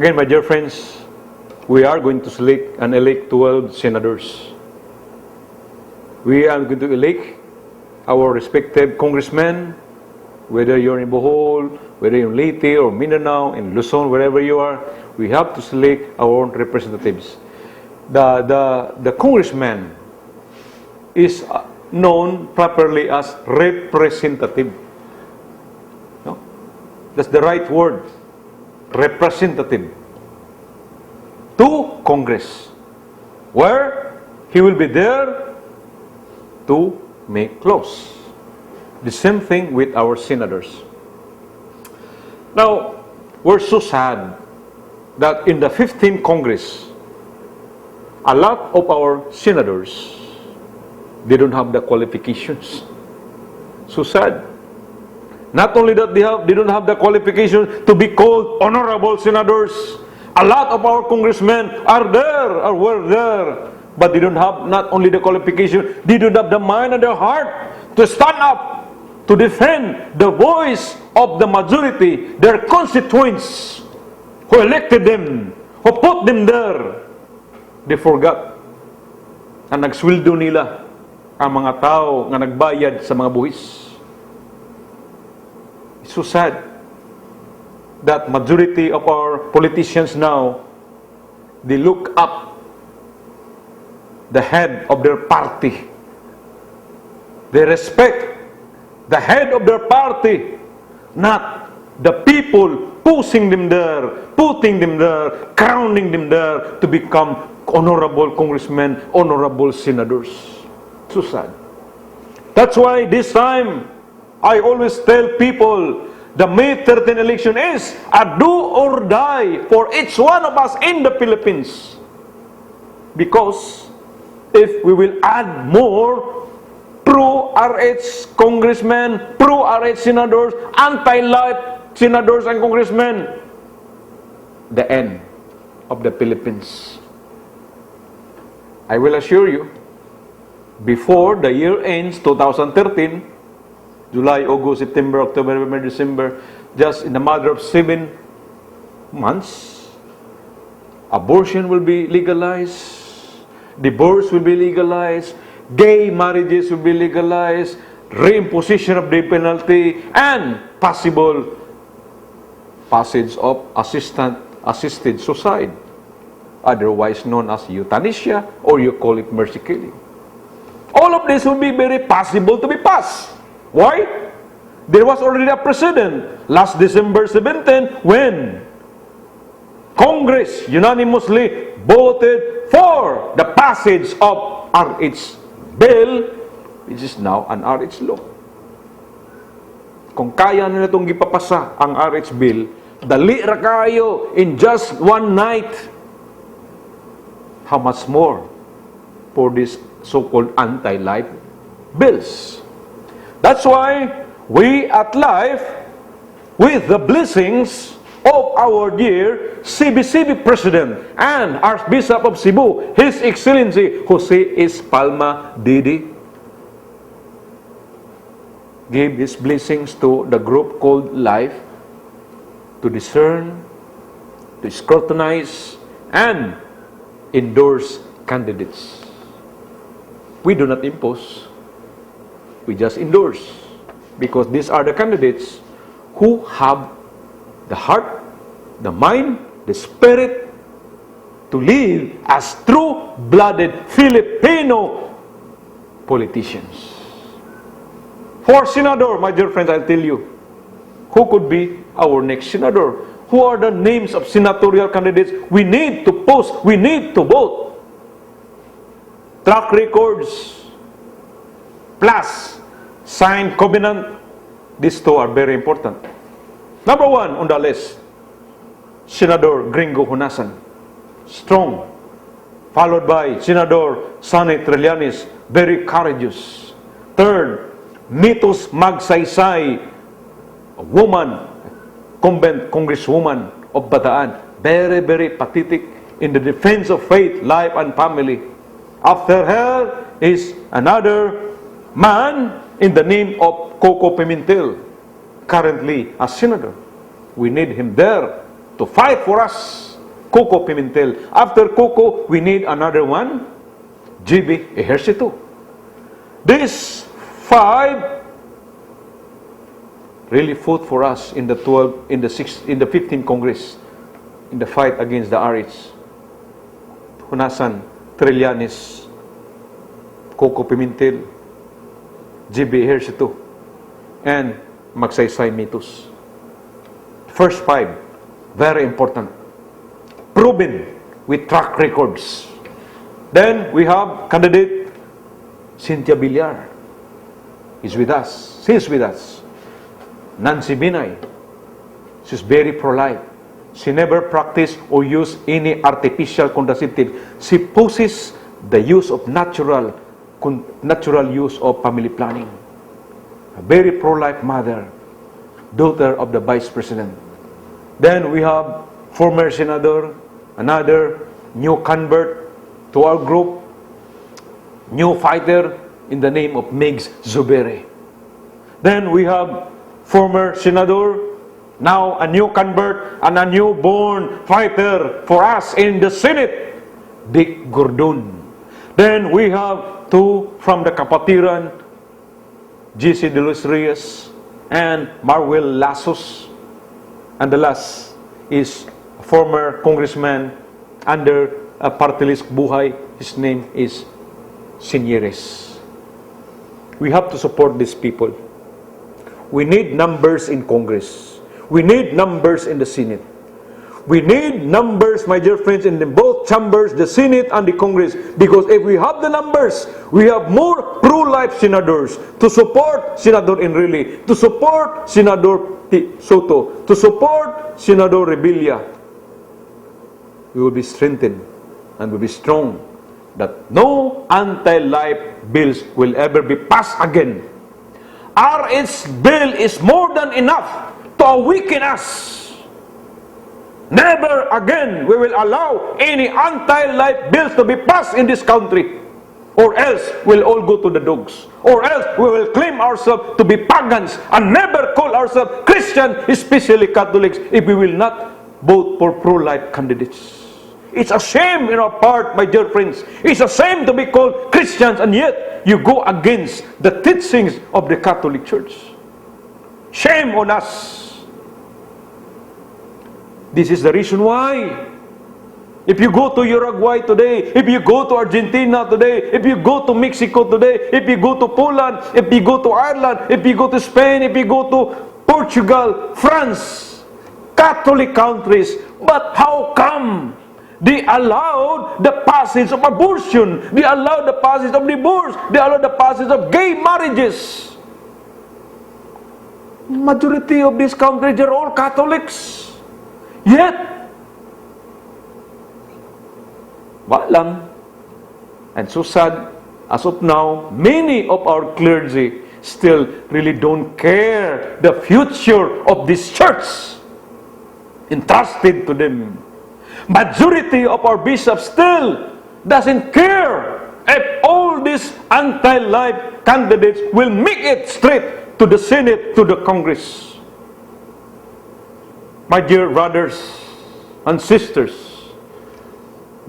Again, my dear friends, we are going to select and elect 12 senators. We are going to elect our respective congressmen, whether you're in Bohol, whether you're in Leyte or Mindanao, in Luzon, wherever you are, we have to select our own representatives. The congressman is known properly as representative. No? That's the right word. Representative to Congress, where he will be there to make laws. The same thing with our senators. Now, we're so sad that in the 15th Congress, a lot of our senators, they don't have the qualifications. So sad. Not only that they don't have the qualifications to be called honorable senators. A lot of our congressmen are there, or were there, but they don't have not only the qualification, they don't have the mind and the heart to stand up to defend the voice of the majority, their constituents who elected them, who put them there. They forgot na nagsweldo nila ang mga tao nga nagbayad sa mga buwis. It's so sad that majority of our politicians now, they look up the head of their party. They respect the head of their party, not the people pushing them there, putting them there, crowning them there to become honorable congressmen, honorable senators. So sad. That's why this time, I always tell people, the May 13 election is a do or die for each one of us in the Philippines. Because if we will add more pro-RH congressmen, pro-RH senators, anti-life senators and congressmen, the end of the Philippines. I will assure you, before the year ends, 2013, July, August, September, October, November, December, just in a matter of 7 months, abortion will be legalized, divorce will be legalized, gay marriages will be legalized, reimposition of death penalty, and possible passage of assisted suicide, otherwise known as euthanasia, or you call it mercy killing. All of this will be very possible to be passed. Why? There was already a precedent last December 17 when Congress unanimously voted for the passage of RH bill, which is now an RH law. Kung kaya nila itong ipapasa ang RH bill, dali ra kayo in just one night. How much more for these so-called anti-life bills? That's why we at Life, with the blessings of our dear CBCB President and Archbishop of Cebu, His Excellency Jose S. Palma Didi, gave his blessings to the group called Life to discern, to scrutinize, and endorse candidates. We do not impose. We just endorse, because these are the candidates who have the heart, the mind, the spirit to live as true-blooded Filipino politicians. For senador, my dear friends, I'll tell you, who could be our next senador? Who are the names of senatorial candidates we need to post, we need to vote? Track records, plus signed covenant. These two are very important. Number one on the list, Senador Gringo Hunasan, strong, followed by Senador Sonny Trillanes, very courageous. Third, Mitos Magsaysay, a woman, incumbent congresswoman of Bataan, very, very pathetic in the defense of faith, life, and family. After her is another man in the name of Coco Pimentel, currently a senator. We need him there to fight for us Coco Pimentel. After Coco, we need another one, GB Ejercito. These 5 really fought for us in the 15th Congress in the fight against the RH. Hunasan, Trillanes, Coco Pimentel, GB Ejercito, and Magsaysay Mitos. First 5, very important, proven with track records. Then we have candidate Cynthia Villar is with us. She's with us. Nancy Binay, she's very pro-life. She never practiced or used any artificial contraceptive. She possesses the use of natural use of family planning. A very pro-life mother, daughter of the Vice President. Then we have former Senador, another new convert to our group, new fighter in the name of Migs Zubere. Then we have former Senador, now a new convert and a newborn fighter for us in the Senate, Dick Gordon. Then we have 2 from the Kapatiran, GC De Los Reyes and Marwell Lasos. And the last is a former congressman under a party list Buhay. His name is Sinyeres. We have to support these people. We need numbers in Congress. We need numbers in the Senate. We need numbers, my dear friends, in both chambers, the Senate and the Congress. Because if we have the numbers, we have more pro-life senators to support Senador Enrile, to support Senador Soto, to support Senador Revilla. We will be strengthened and will be strong that no anti-life bills will ever be passed again. RH bill is more than enough to weaken us. Never again we will allow any anti-life bills to be passed in this country, or else we'll all go to the dogs, or else we will claim ourselves to be pagans and never call ourselves Christian, especially Catholics, if we will not vote for pro-life candidates. It's a shame in our part, my dear friends. It's a shame to be called Christians and yet you go against the teachings of the Catholic Church. Shame on us. This is the reason why. If you go to Uruguay today, if you go to Argentina today, if you go to Mexico today, if you go to Poland, if you go to Ireland, if you go to Spain, if you go to Portugal, France, Catholic countries, but how come they allowed the passage of abortion, they allowed the passage of divorce, they allowed the passage of gay marriages? Majority of these countries are all Catholics. Yet, walang. And so sad, as of now, many of our clergy still really don't care the future of this church entrusted to them. Majority of our bishops still doesn't care if all these anti-life candidates will make it straight to the Senate, to the Congress. My dear brothers and sisters,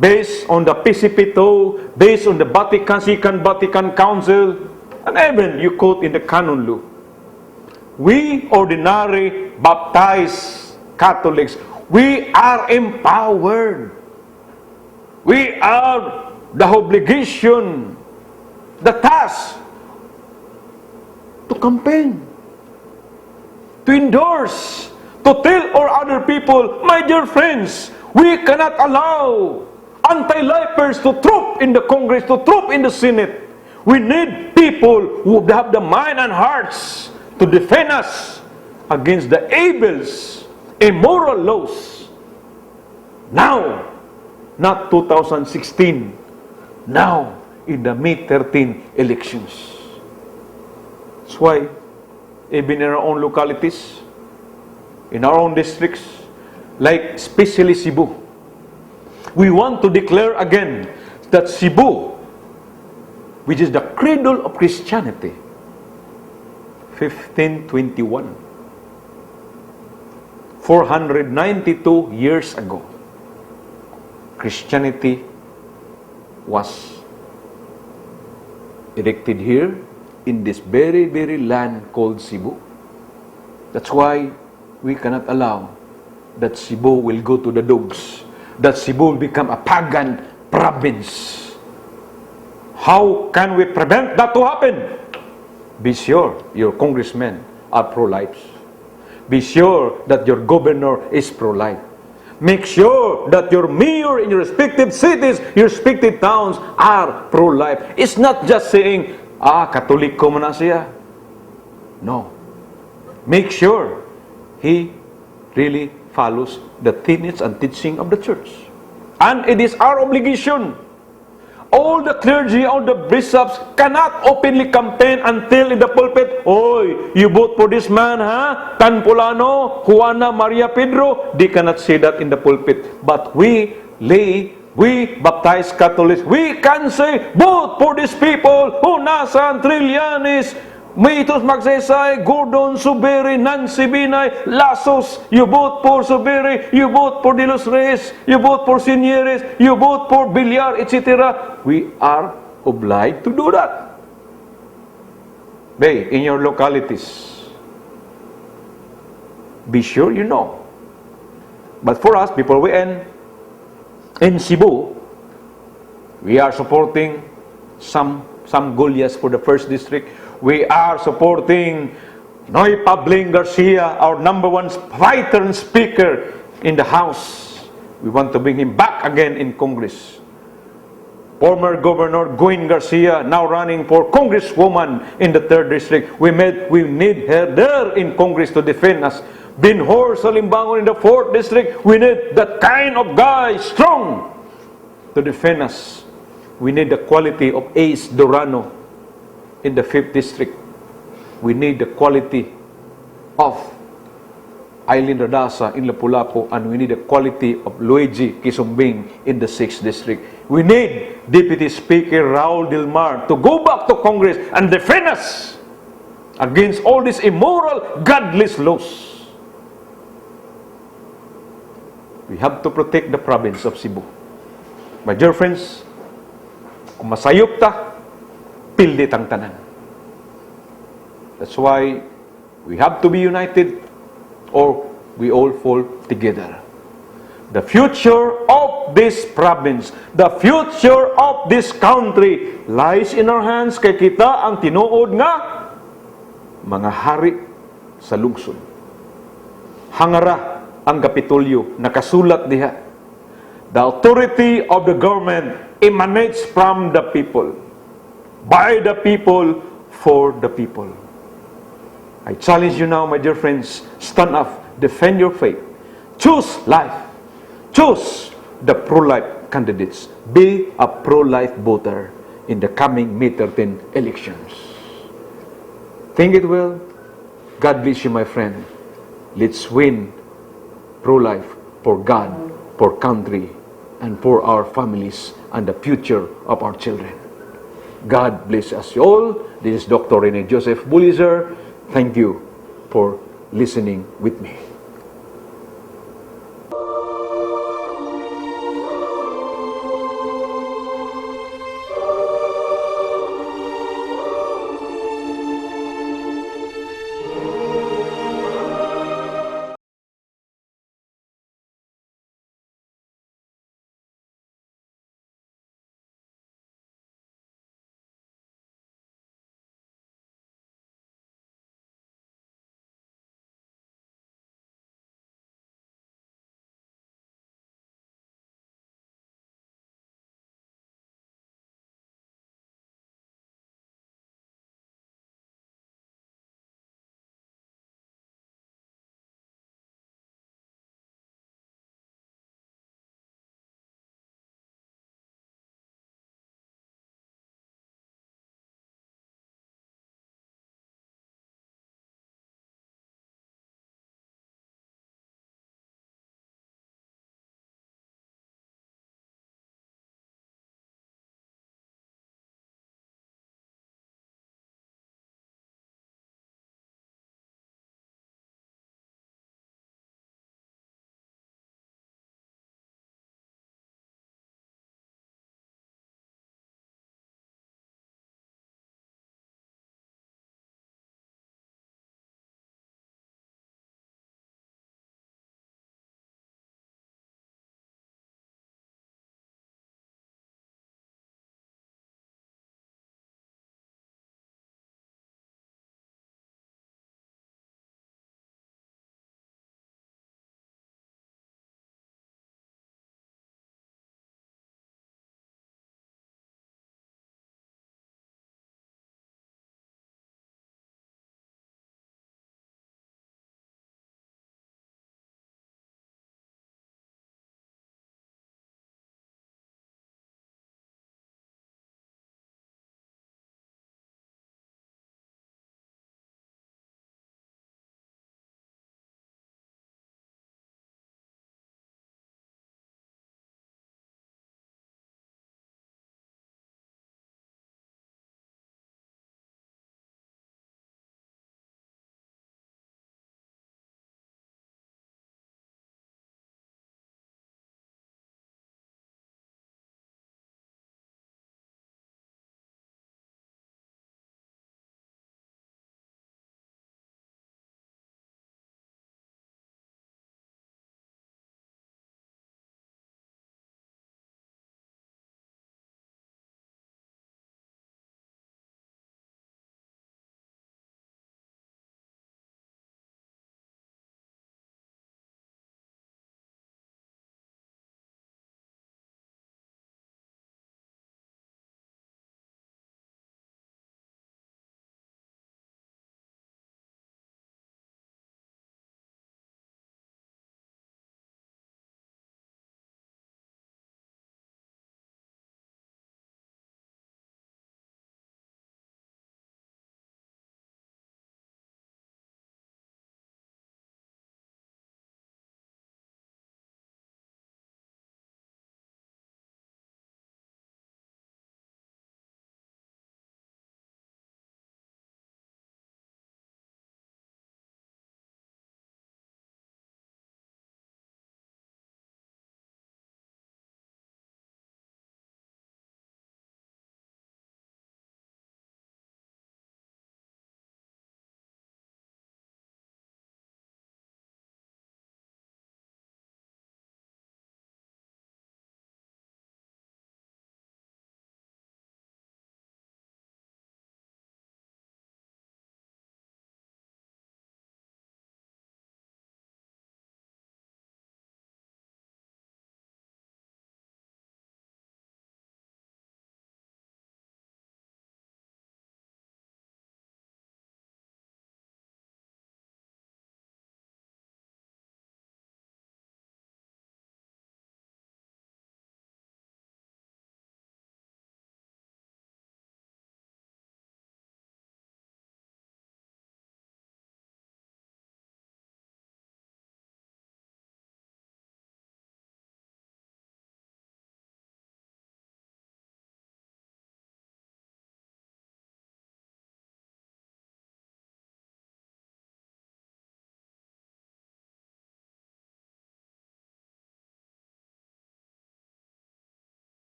based on the PCP2, based on the Second Vatican Council, and even you quote in the canon law, we ordinary baptized Catholics, we are empowered. We have the obligation, the task to campaign, to endorse, to tell all other people, my dear friends, we cannot allow anti-lifers to troop in the Congress, to troop in the Senate. We need people who have the mind and hearts to defend us against the evils, immoral laws. Now, not 2016, now in the May 13 elections. That's why, even in our own localities, in our own districts, like especially Cebu, we want to declare again that Cebu, which is the cradle of Christianity, 1521, 492 years ago, Christianity was erected here in this very, very land called Cebu. That's why we cannot allow that Cebu will go to the dogs, that Cebu will become a pagan province. How can we prevent that to happen? Be sure your congressmen are pro-life. Be sure that your governor is pro-life. Make sure that your mayor in your respective cities, your respective towns are pro-life. It's not just saying, Katoliko mo na siya. No. Make sure he really follows the tenets and teaching of the church. And it is our obligation. All the clergy, all the bishops cannot openly campaign until in the pulpit, "Oy, you vote for this man, ha? Tan Pulano, Juana, Maria, Pedro." They cannot say that in the pulpit. But we lay, we baptized Catholics, we can say, "Vote for these people, Hunasan, Trillanes, Mitos Magsaysay, Gordon, Suberi, Nancy Binay, Lasos." You vote for Suberi, you vote for De Los Reyes, you vote for Sinyeres, you vote for Villar, etc. We are obliged to do that. In your localities, be sure you know. But for us, before we end, in Cebu, we are supporting some Goliaths for the 1st District. We are supporting Noy Pabling Garcia, our number one fighter and speaker in the House. We want to bring him back again in Congress. Former Governor Gwen Garcia, now running for Congresswoman in the 3rd District. We need her there in Congress to defend us. Binhor Salimbangon in the 4th District. We need that kind of guy, strong, to defend us. We need the quality of Ace Durano in the 5th District. We need the quality of Eileen Radasa in Lapu-Lapu, and we need the quality of Luigi Kisumbing in the 6th District. We need Deputy Speaker Raul Dilmar to go back to Congress and defend us against all these immoral, godless laws. We have to protect the province of Cebu. My dear friends, kung masayop ta, pildit ang tanan. That's why we have to be united, or we all fall together. The future of this province, the future of this country lies in our hands. Kay kita ang tinuod nga mga hari sa lungsod. Hangara ang Kapitolyo, nakasulat diha. The authority of the government emanates from the people, by the people, for the people. I challenge you now, my dear friends, stand up, defend your faith, choose life, choose the pro-life candidates, be a pro-life voter in the coming May 13 elections. Think it well. God bless you, my friend. Let's win pro-life for God, for country, and for our families and the future of our children. God bless us all. This is Dr. Rene Joseph Bulizer. Thank you for listening with me.